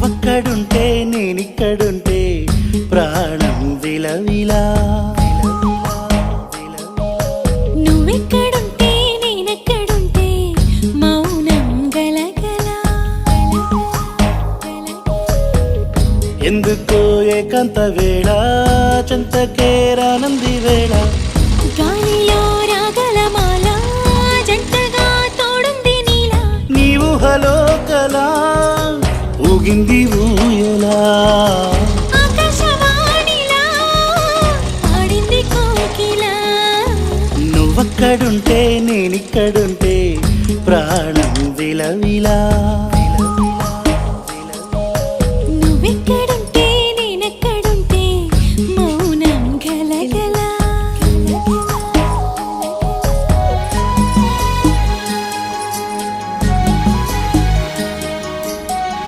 నువ్వక్కడుంటే నేనిక్కడుంటే ప్రాణం విలవిలా. నువ్వెక్కడుంటే నేనెక్కడుంటే మౌనం గలగల. ఎందుకో ఏకాంత వేళ చెంతకే రానంది వేళ. గాలిలో రాగల మాల జంటగా తోడుంది నీలా. నీ ఊహలో కలా ఊగింది ఊయలా. ఆకాశవాణిలా పాడింది కోకిలా. నువ్వక్కడుంటే నేనిక్కడుంటే ప్రాణం విలవిలా.